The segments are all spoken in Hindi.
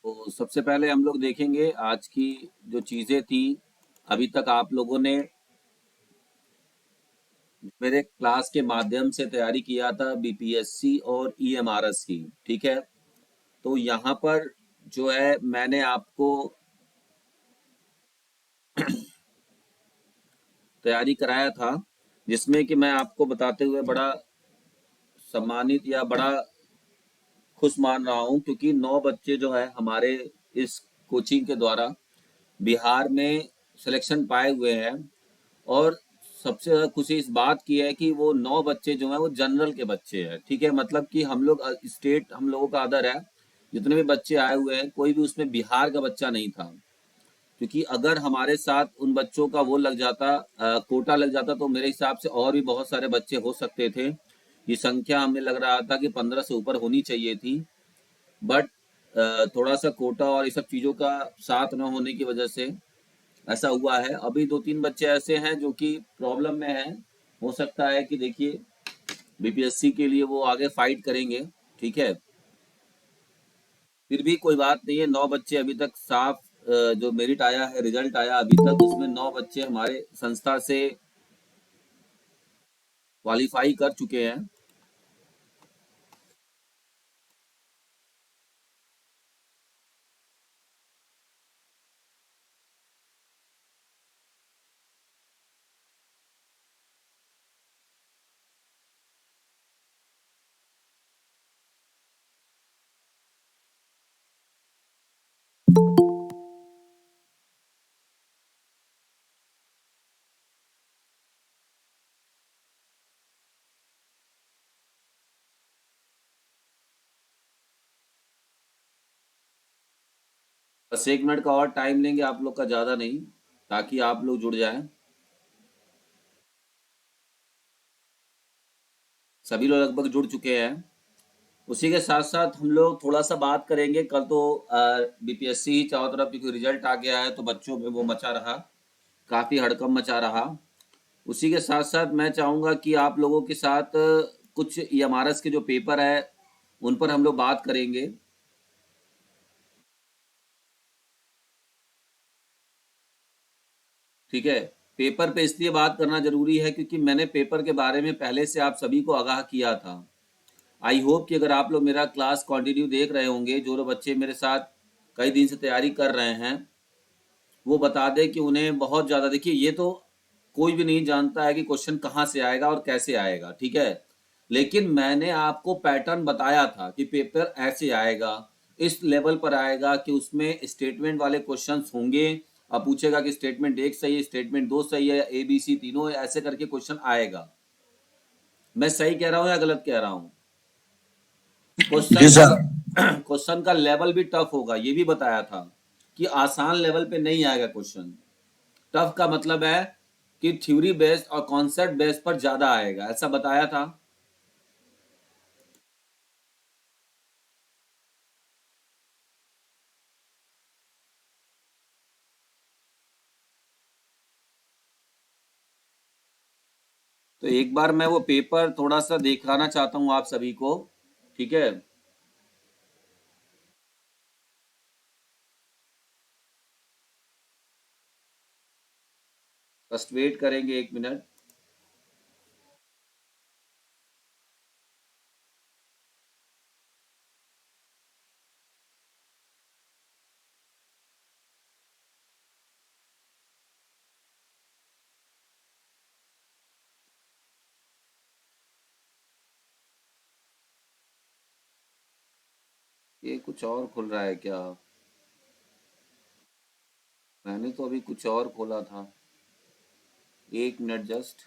तो सबसे पहले हम लोग देखेंगे आज की जो चीज़ें थी। अभी तक आप लोगों ने मेरे क्लास के माध्यम से तैयारी किया था बीपीएससी और ईएमआरएस की, ठीक है। तो यहाँ पर जो है मैंने आपको तैयारी कराया था, जिसमें कि मैं आपको बताते हुए बड़ा सम्मानित या बड़ा खुश मान रहा हूँ, क्योंकि 9 बच्चे जो है हमारे इस कोचिंग के द्वारा बिहार में सिलेक्शन पाए हुए हैं। और सबसे ज़्यादा खुशी इस बात की है कि वो 9 बच्चे जो हैं वो जनरल के बच्चे हैं, ठीक है। मतलब कि हम लोग स्टेट हम लोगों का अदर है, जितने भी बच्चे आए हुए हैं कोई भी उसमें बिहार का बच्चा नहीं था। क्योंकि अगर हमारे साथ उन बच्चों का वो लग जाता, कोटा लग जाता, तो मेरे हिसाब से और भी बहुत सारे बच्चे हो सकते थे। ये संख्या हमें लग रहा था कि 15 से ऊपर होनी चाहिए थी। बट थोड़ा सा कोटा और ये सब चीज़ों का साथ न होने की वजह से ऐसा हुआ है। अभी 2-3 बच्चे ऐसे हैं जो कि प्रॉब्लम में हैं। हो सकता है कि देखिए बीपीएससी के लिए वो आगे फाइट करेंगे, ठीक है। फिर भी कोई बात नहीं है, 9 बच्चे अभी तक साफ, जो मेरिट आया है, रिजल्ट आया अभी तक, उसमें 9 बच्चे हमारे संस्था से क्वालिफाई कर चुके हैं। बस 1 मिनट का और टाइम लेंगे आप लोग का, ज़्यादा नहीं, ताकि आप लोग जुड़ जाएं। सभी लोग लगभग जुड़ चुके हैं। उसी के साथ साथ हम लोग थोड़ा सा बात करेंगे। कल तो बीपीएससी ही चारों तरफ, क्योंकि रिजल्ट आ गया है तो बच्चों में वो मचा रहा, काफ़ी हड़कंप मचा रहा। उसी के साथ साथ मैं चाहूँगा कि आप लोगों के साथ कुछ ईएमआरएस के जो पेपर है उन पर हम लोग बात करेंगे। ठीक है। पेपर पे इसलिए बात करना जरूरी है क्योंकि मैंने पेपर के बारे में पहले से आप सभी को आगाह किया था। आई होप कि अगर आप लोग मेरा क्लास कंटिन्यू देख रहे होंगे, जो लोग बच्चे मेरे साथ कई दिन से तैयारी कर रहे हैं, वो बता दें कि उन्हें बहुत ज़्यादा, देखिए ये तो कोई भी नहीं जानता है कि क्वेश्चन कहाँ से आएगा और कैसे आएगा, ठीक है। लेकिन मैंने आपको पैटर्न बताया था कि पेपर ऐसे आएगा, इस लेवल पर आएगा कि उसमें स्टेटमेंट वाले क्वेश्चंस होंगे। अब पूछेगा कि स्टेटमेंट 1 सही है, स्टेटमेंट 2 सही है, ए बी सी तीनों है, ऐसे करके क्वेश्चन आएगा। मैं सही कह रहा हूँ या गलत कह रहा हूँ? जी क्वेश्चन का सर। क्वेश्चन का लेवल भी टफ होगा, ये भी बताया था कि आसान लेवल पे नहीं आएगा क्वेश्चन। टफ का मतलब है कि थ्योरी बेस्ड और कॉन्सेप्ट बेस्ड पर ज्यादा आएगा, ऐसा बताया था। तो एक बार मैं वो पेपर थोड़ा सा दिखाना चाहता हूँ आप सभी को, ठीक है। बस वेट करेंगे 1 मिनट। ये कुछ और खुल रहा है क्या? मैंने तो अभी कुछ और खोला था। 1 मिनट जस्ट।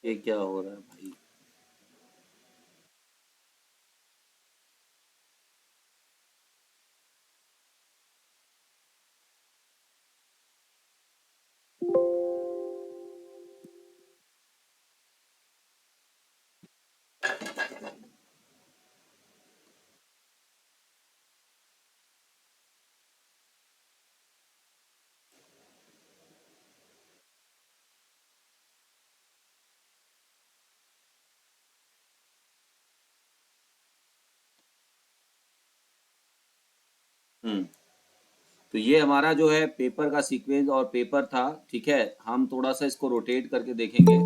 ये क्या हो रहा है भाई? तो ये हमारा जो है पेपर का सीक्वेंस और पेपर था, ठीक है। हम थोड़ा सा इसको रोटेट करके देखेंगे।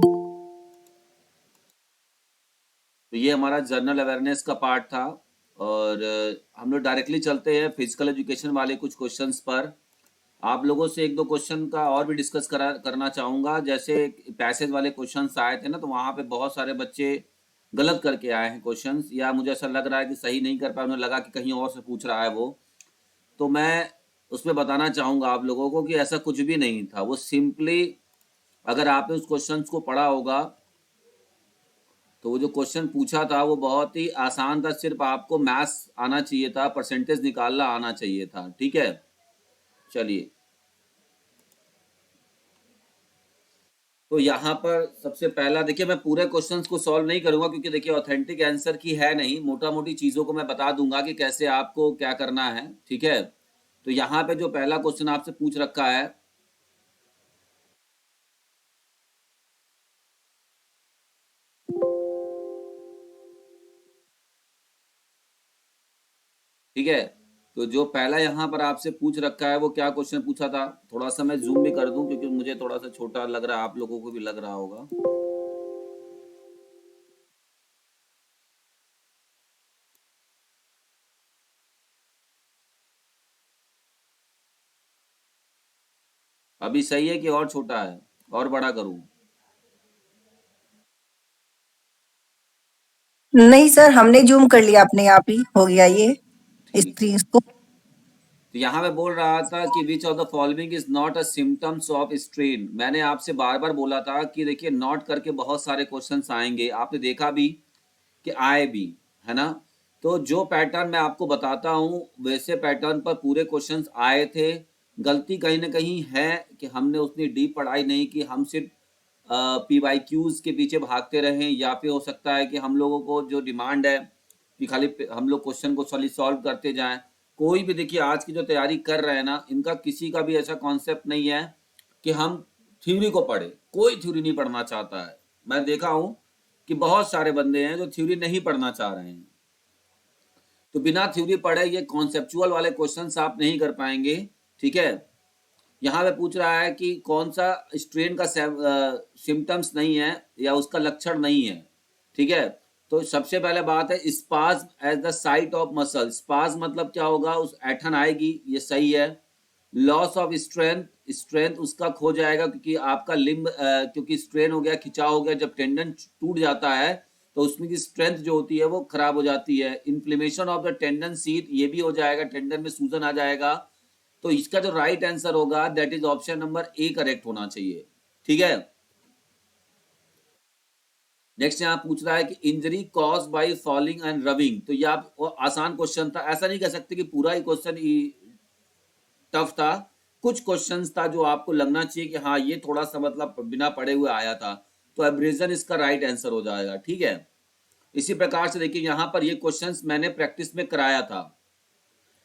तो ये हमारा जनरल अवेयरनेस का पार्ट था, और हम लोग डायरेक्टली चलते हैं फिजिकल एजुकेशन वाले कुछ क्वेश्चंस पर। आप लोगों से एक दो क्वेश्चन का और भी डिस्कस करना चाहूँगा। जैसे पैसेज वाले क्वेश्चंस आए थे ना, तो वहाँ पे बहुत सारे बच्चे गलत करके आए हैं क्वेश्चंस, या मुझे ऐसा लग रहा है कि सही नहीं कर पाए, उन्हें लगा कि कहीं और से पूछ रहा है वो। तो मैं उसमें बताना चाहूँगा आप लोगों को कि ऐसा कुछ भी नहीं था। वो सिंपली, अगर आपने उस क्वेश्चन को पढ़ा होगा, तो वो जो क्वेश्चन पूछा था वो बहुत ही आसान था। सिर्फ आपको मैथ्स आना चाहिए था, परसेंटेज निकालना आना चाहिए था, ठीक है। चलिए, तो यहाँ पर सबसे पहला देखिए, मैं पूरे क्वेश्चंस को सॉल्व नहीं करूंगा, क्योंकि देखिए ऑथेंटिक आंसर की है नहीं, मोटा मोटी चीजों को मैं बता दूंगा कि कैसे आपको क्या करना है, ठीक है। तो यहाँ पे जो पहला क्वेश्चन आपसे पूछ रखा है, ठीक है। तो जो पहला यहाँ पर आपसे पूछ रखा है, वो क्या क्वेश्चन पूछा था? थोड़ा सा मैं जूम भी कर दूं, क्योंकि मुझे थोड़ा सा छोटा लग रहा है, आप लोगों को भी लग रहा होगा। अभी सही है कि और छोटा है, और बड़ा करूं? नहीं सर, हमने जूम कर लिया, अपने आप ही हो गया ये ठीक है। स्क्रीन को। तो यहाँ पे बोल रहा था कि which of the following is not a symptoms of strain. मैंने आपसे बार बार बोला था कि देखिए, नॉट करके बहुत सारे क्वेश्चंस आएंगे, आपने देखा भी कि आए भी, है ना। तो जो पैटर्न मैं आपको बताता हूँ, वैसे पैटर्न पर पूरे क्वेश्चंस आए थे। गलती कहीं ना कहीं है कि हमने उतनी डीप पढ़ाई नहीं की, हम सिर्फ PYQs के पीछे भागते रहें, या फिर हो सकता है कि हम लोगों को जो डिमांड है कि खाली हम लोग क्वेश्चन को सॉल्व करते जाएं। कोई भी देखिए, आज की जो तैयारी कर रहे हैं ना, इनका किसी का भी ऐसा कॉन्सेप्ट नहीं है कि हम थ्योरी को पढ़े। कोई थ्योरी नहीं पढ़ना चाहता है। मैं देखा हूं कि बहुत सारे बंदे हैं जो थ्योरी नहीं पढ़ना चाह रहे हैं। तो बिना थ्योरी पढ़े ये कॉन्सेप्चुअल वाले क्वेश्चंस आप नहीं कर पाएंगे, ठीक है। यहाँ पे पूछ रहा है कि कौन सा स्ट्रेन का सिम्टम्स नहीं है या उसका लक्षण नहीं है, ठीक है। तो सबसे पहले बात है spasm at the site of muscle. Spasm मतलब क्या होगा? उस ऐठन आएगी, ये सही है। लॉस ऑफ स्ट्रेंथ, स्ट्रेंथ उसका खो जाएगा, क्योंकि आपका लिम्ब क्योंकि स्ट्रेन हो गया, खिंचाव हो गया, जब टेंडन टूट जाता है तो उसमें की स्ट्रेंथ जो होती है वो खराब हो जाती है। Inflammation of the tendon seat, ये भी हो जाएगा, टेंडन में सूजन आ जाएगा। तो इसका जो राइट आंसर होगा, that is option number A correct होना चाहिए, ठीक है। नेक्स्ट यहाँ पूछ रहा है कि injury cause by fouling and rubbing. तो ये आप आसान क्वेश्चन था, ऐसा नहीं कह सकते कि पूरा ही क्वेश्चन टफ था। कुछ क्वेश्चंस था जो आपको लगना चाहिए कि हाँ, ये थोड़ा सा मतलब बिना पढ़े हुए आया था। तो एब्रेजन इसका राइट आंसर हो जाएगा, ठीक है। इसी प्रकार से देखिए, यहाँ पर ये क्वेश्चंस मैंने प्रैक्टिस में कराया था।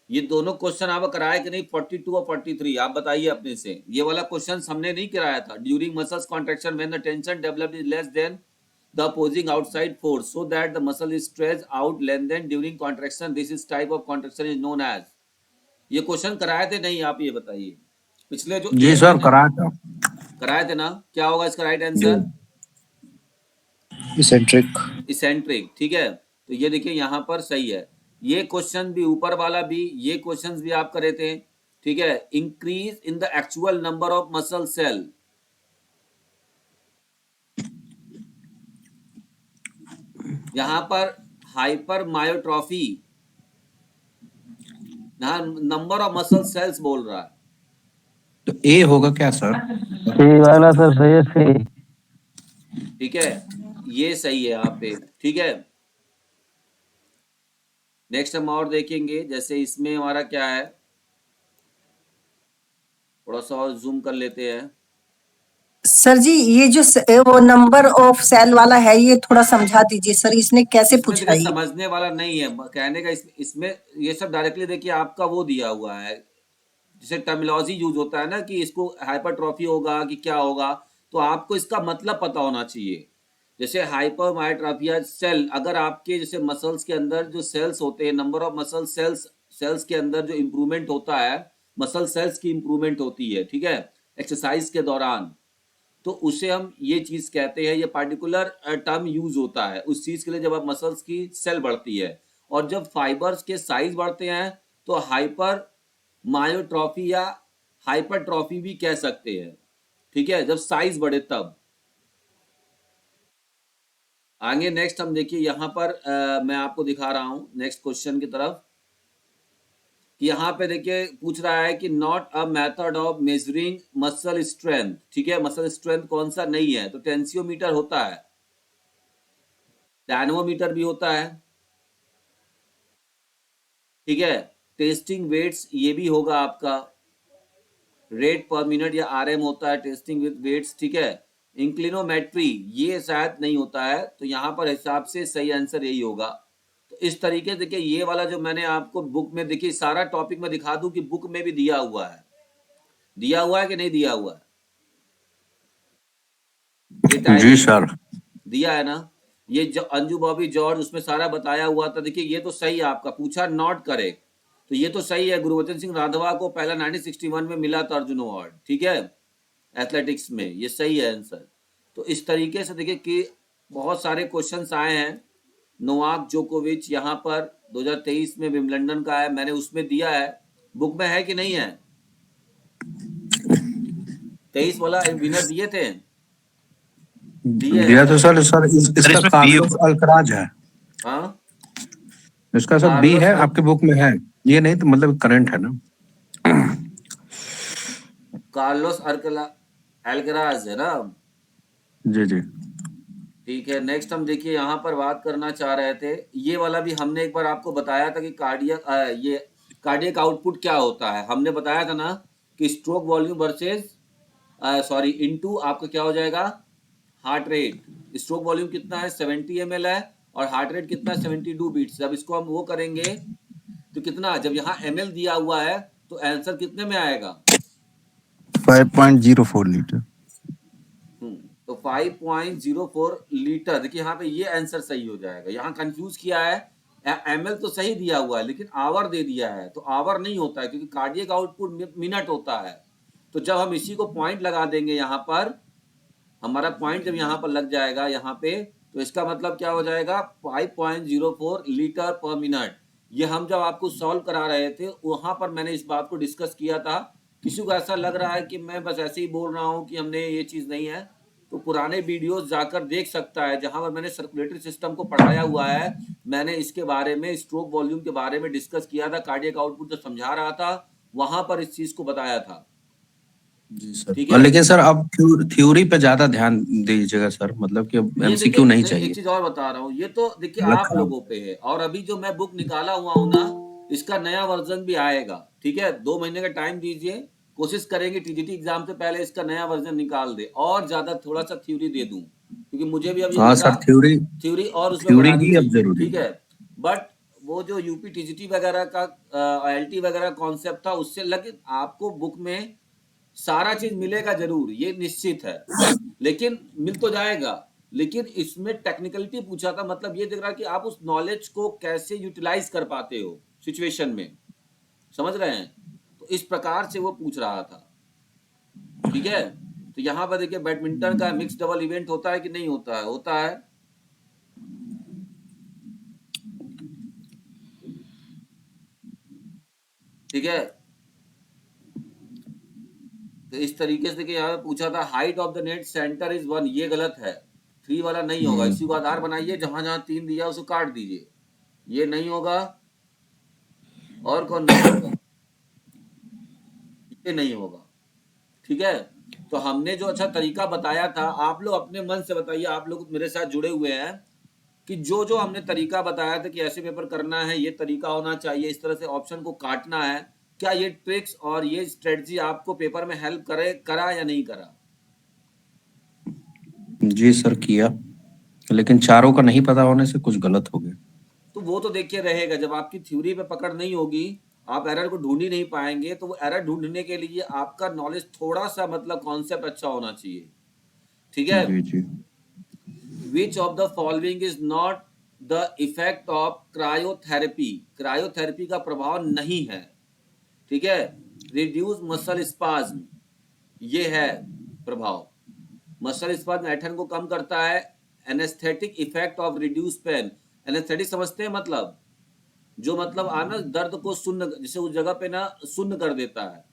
ये दोनों क्वेश्चन आप कराए कि नहीं, 42 और 43, आप बताइए अपने से। ये वाला क्वेश्चन हमने नहीं कराया था। During muscles contraction when the tension developed is less than the opposing outside force so that the muscle is stretch out lengthen during contraction, this is type of contraction is known as. ये क्वेश्चन कराए थे नहीं? आप ये बताइए। पिछले जो जी एक सर, महीने करा था। कराए थे ना, क्या होगा इसका राइट जी, आंसर? इसेंट्रिक। इसेंट्रिक, ठीक है। तो ये देखिए यहाँ पर सही है। ये क्वेश्चन भी, ऊपर वाला भी, ये क्वेश्चन भी आप करे थे, ठीक है। Increase in the actual number of muscle cell, यहाँ पर hyper myotrophy, number of muscle cells बोल रहा है। तो ए होगा क्या सर? सी वाला सर सही है, सी। ठीक है, ये सही है यहाँ पे। ठीक है, नेक्स्ट हम और देखेंगे, जैसे इसमें हमारा क्या है, थोड़ा सा और जूम कर लेते हैं। सर जी ये जो वो नंबर ऑफ सेल वाला है ये थोड़ा समझा दीजिए सर, इसने कैसे इसमें पूछा देखिए ये? समझने वाला नहीं है कहने का, इसमें ये सब डायरेक्टली देखिए आपका वो दिया हुआ है, जैसे टर्मिनोलॉजी यूज होता है ना कि इसको हाइपरट्रॉफी होगा कि क्या होगा, तो आपको इसका मतलब पता होना चाहिए। जैसे हाइपरमायोट्रॉफिया सेल, अगर आपके जैसे मसल्स के अंदर जो सेल्स होते हैं, number of muscle cells, cells के अंदर जो इंप्रूवमेंट होता है, मसल सेल्स की इंप्रूवमेंट होती है, ठीक है, एक्सरसाइज के दौरान, तो उसे हम ये चीज कहते हैं, ये पार्टिकुलर टर्म यूज होता है उस चीज के लिए जब आप मसल्स की सेल बढ़ती है। और जब फाइबर्स के साइज बढ़ते हैं तो हाइपर मायोट्रॉफी या हाइपरट्रॉफी भी कह सकते हैं। ठीक है, जब साइज बढ़े तब। आगे नेक्स्ट हम देखिए यहाँ पर मैं आपको दिखा रहा हूँ नेक्स्ट क्वेश्चन की तरफ, कि यहाँ पे देखिए पूछ रहा है कि not a method of measuring muscle strength. ठीक है, मसल स्ट्रेंथ कौन सा नहीं है, तो टेंसियोमीटर होता है, डायनमोमीटर भी होता है। ठीक है, टेस्टिंग वेट्स ये भी होगा आपका, रेट पर मिनट या आरएम होता है टेस्टिंग विद वेट्स। ठीक है, इंक्लिनोमेट्री ये शायद नहीं होता है, तो यहाँ पर हिसाब से सही आंसर यही होगा। तो इस तरीके से देखिए ये वाला जो मैंने आपको बुक में, देखिए सारा टॉपिक में दिखा दूं कि बुक में भी दिया हुआ है, दिया हुआ है कि नहीं दिया हुआ है, ये जी टाइमिंग सर। दिया है ना, ये जो अंजू बॉबी जॉर्ज उसमें सारा बताया हुआ था। देखिए ये तो सही है आपका, पूछा नॉट करे, तो ये तो सही है, गुरुवचन सिंह राघवा को पहला 1961 में मिला था अर्जुन अवार्ड। ठीक है, एथलेटिक्स में, ये सही है आंसर। तो इस तरीके से देखिए कि बहुत सारे क्वेश्चंस आए हैं। नोवाक जोकोविच यहाँ पर 2023 में विंबलडन का है, मैंने उसमें दिया है, बुक में है कि नहीं है, 23 वाला विनर दिए थे, दिए दिया हैं तो सर। सर इसका कार्लोस अल्कराज है, हाँ, इसका सब बी कार्लोस है, आपके बुक में है, ये नहीं तो मतलब करंट है ना। कार्लोस अल्कराज है ना। जी जी। ठीक है, नेक्स्ट हम देखिए यहाँ पर बात करना चाह रहे थे, ये वाला भी हमने एक बार आपको बताया था कि ये कार्डियक आउटपुट क्या होता है, हमने बताया था ना कि stroke volume versus sorry into आपका क्या हो जाएगा, हार्ट रेट। स्ट्रोक वॉल्यूम कितना है 70 ml है, और हार्ट रेट कितना है 72 बीट्स। जब इसको हम वो करेंगे तो कितना, जब यहाँ ml दिया हुआ है तो आंसर कितने में आएगा, 5.04 लीटर। तो 5.04 लीटर। देखिए यहाँ पे ये आंसर सही हो जाएगा, यहाँ कंफ्यूज किया है, एमएल तो सही दिया हुआ है लेकिन आवर दे दिया है, तो आवर नहीं होता है क्योंकि कार्डियक आउटपुट मिनट होता है। तो जब हम इसी को पॉइंट लगा देंगे यहाँ पर, हमारा पॉइंट जब यहाँ पर लग जाएगा यहाँ पे, तो इसका मतलब क्या हो जाएगा 5.04 लीटर पर मिनट। ये हम जब आपको सॉल्व करा रहे थे वहां पर मैंने इस बात को डिस्कस किया था। किसी को ऐसा लग रहा है कि मैं बस ऐसे ही बोल रहा हूँ कि हमने ये चीज नहीं है, तो पुराने वीडियोस जाकर देख सकता है जहां पर मैंने सर्कुलेटरी सिस्टम को पढ़ाया हुआ है। मैंने इसके बारे में, स्ट्रोक वॉल्यूम के बारे में डिस्कस किया था, कार्डियक आउटपुट जब समझा रहा था वहां पर इस चीज को बताया था। जी सर। ठीक और है, लेकिन सर अब थ्योरी पे ज्यादा ध्यान दीजिएगा सर, मतलब कि ये एमसीक्यू देखिए नहीं नहीं, एक चाहिए। चीज और बता रहा हूँ, ये तो देखिए हालत आप खराब। लोगों पे है, और अभी जो मैं बुक निकाला हुआ हूँ ना, इसका नया वर्जन भी आएगा। ठीक है, 2 महीने का टाइम दीजिए, कोशिश करेंगे टीजीटी एग्जाम से पहले इसका नया वर्जन निकाल दे, और ज्यादा थोड़ा सा थ्योरी दे दूं, क्योंकि मुझे भी अब ये हाँ लगा सर, थ्योरी थ्योरी और उसमें थ्योरी बढ़ानी ही अब चाहिए। जरूरी ठीक है। है, बट वो जो यूपी टीजीटी वगैरह का आईएलटी वगैरह कॉन्सेप्ट था, उससे लगे आपको बुक में सारा चीज मिलेगा जरूर, ये निश्चित है, लेकिन मिल तो जाएगा, लेकिन इसमें टेक्निकलिटी पूछा था, मतलब ये देख रहा है कि आप उस नॉलेज को कैसे यूटिलाइज कर पाते हो सिचुएशन में, समझ रहे हैं, तो इस प्रकार से वो पूछ रहा था। ठीक है, तो यहां पर देखिए बैडमिंटन का मिक्स डबल इवेंट होता है कि नहीं होता है, होता है। ठीक है, तो इस तरीके से देखिए यहाँ पे पूछा था height of the net centre is 1, ये गलत है, 3 वाला नहीं होगा, इसी को आधार बनाइए, जहां जहां 3 दिया उसको काट दीजिए, ये नहीं होगा, और कौन नहीं होगा, ये नहीं होगा। ठीक है, तो हमने जो अच्छा तरीका बताया था, आप लोग अपने मन से बताइए, आप लोग मेरे साथ जुड़े हुए हैं, कि जो जो हमने तरीका बताया था कि ऐसे पेपर करना है, ये तरीका होना चाहिए, इस तरह से ऑप्शन को काटना है, क्या ये ट्रिक्स और ये स्ट्रेटजी आपको पेपर में हेल्प करा या नहीं करा? जी सर किया, लेकिन चारों का नहीं पता होने से कुछ गलत हो गया। तो वो तो देखिए रहेगा, जब आपकी थ्योरी पे पकड़ नहीं होगी, आप एरर को ढूंढ ही नहीं पाएंगे, तो वो एरर ढूंढने के लिए आपका नॉलेज थोड़ा सा मतलब कॉन्सेप्ट अच्छा होना चाहिए, ठीक है? जी जी। Which of the following is not the effect of cryotherapy? Cryotherapy का प्रभाव नहीं है, ठीक है? रिड्यूस मसल स्पाज्म, ये है प्रभाव। मसल स्पाज्म ऐठन को कम करता है। Anaesthetic effect of reduce pain, anaesthetic समझते हैं मतलब, जो मतलब आना दर्द को सुन्न, जिसे उस जगह पे ना सुन्न कर देता है।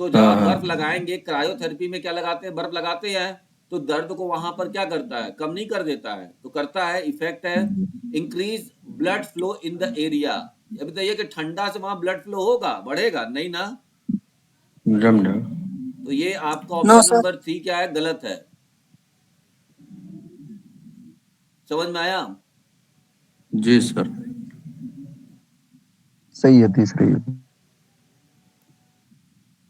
तो जब आप बर्फ लगाएंगे, क्रायोथेरेपी में क्या लगाते हैं, बर्फ लगाते हैं, तो दर्द को वहां पर क्या करता है, कम नहीं कर देता है, तो करता है, इफेक्ट है। Increase blood flow in the area, अभी बताइए कि ठंडा से वहां ब्लड फ्लो होगा, बढ़ेगा नहीं ना? तो ये आपका नो ऑप्शन सर। नंबर 3 क्या है, गलत है। समझ में आया? जी सर। सही है, तीसरी है।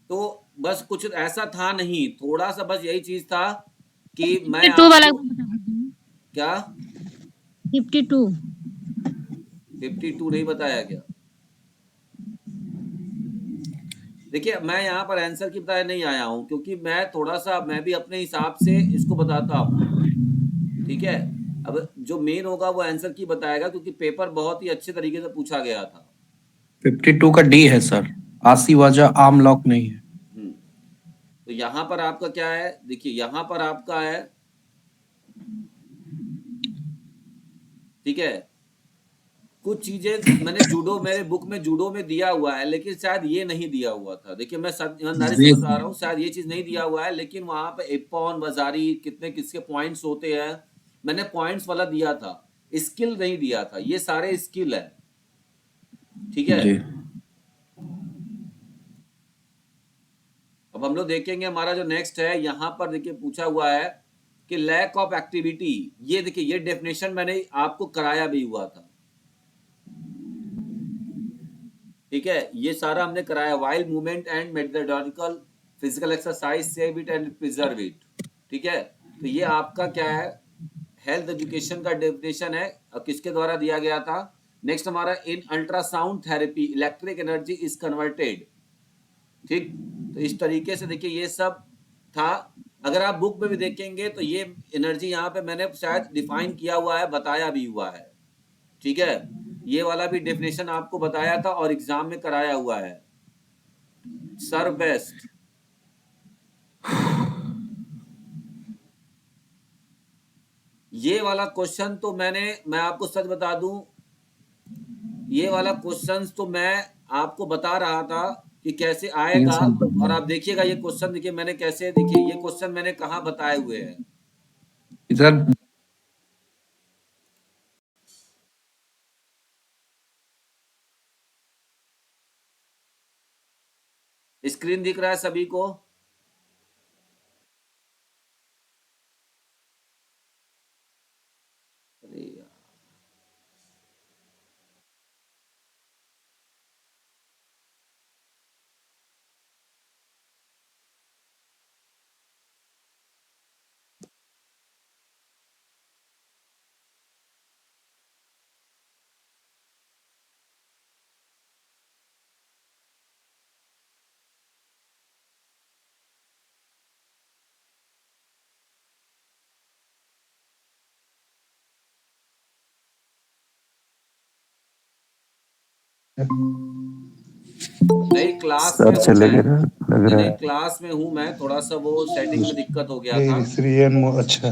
तो बस कुछ ऐसा था नहीं, थोड़ा सा बस यही चीज था कि मैं 52 वाला आपको क्या 52 52 नहीं बताया क्या? देखिए मैं यहाँ पर आंसर की बताए नहीं आया हूँ, क्योंकि मैं भी अपने हिसाब से इसको बताता हूँ, ठीक है? अब जो मेन होगा वो आंसर की बताएगा, क्योंकि पेपर बहुत ही अच्छे तरीके से पूछा गया था। 52 का डी है सर, आसी वजह आम लॉक नहीं है। तो यहाँ पर आपका क्या है, देखिए यहाँ पर आपका है, ठीक है? कुछ चीजें मैंने जूडो, मेरे बुक में जूडो में दिया हुआ है, लेकिन शायद ये नहीं दिया हुआ था। देखिए मैं ईमानदारी से बता रहा हूँ, शायद ये चीज नहीं दिया हुआ है, लेकिन वहां पे इप्पॉन वजारी कितने किसके पॉइंट्स होते हैं, मैंने पॉइंट्स वाला दिया था, स्किल नहीं दिया था। ये सारे स्किल है, ठीक है? जी। अब हम लोग देखेंगे, हमारा जो नेक्स्ट है यहाँ पर देखिए पूछा हुआ है कि लैक ऑफ एक्टिविटी। ये देखिए, ये डेफिनेशन मैंने आपको कराया भी हुआ था, ठीक है? ये सारा हमने कराया, while movement and methodological physical exercise, save it and preserve it, ठीक है? तो ये आपका क्या है, हेल्थ एजुकेशन का डेफिनेशन है, और किसके द्वारा दिया गया था? नेक्स्ट हमारा, in ultrasound therapy electric energy is converted, ठीक? तो इस तरीके से देखिए ये सब था। अगर आप बुक में भी देखेंगे तो ये एनर्जी यहाँ पे मैंने शायद डिफाइन किया हुआ है, बताया भी हुआ है, ठीक है? ये वाला भी डेफिनेशन आपको बताया था और एग्जाम में कराया हुआ है। सर बेस्ट, ये वाला क्वेश्चन तो मैं आपको सच बता दूं, ये वाला क्वेश्चन तो मैं आपको बता रहा था कि कैसे आएगा, और आप देखिएगा ये क्वेश्चन, देखिए मैंने कैसे, देखिए ये क्वेश्चन मैंने कहाँ बताए हुए हैं। सर स्क्रीन दिख रहा है सभी को? अरे यार, नहीं क्लास में सर हूँ चले मैं, गए लग रहा नहीं है। क्लास में हूँ मैं, थोड़ा सा वो सेटिंग में दिक्कत हो गया था। अच्छा,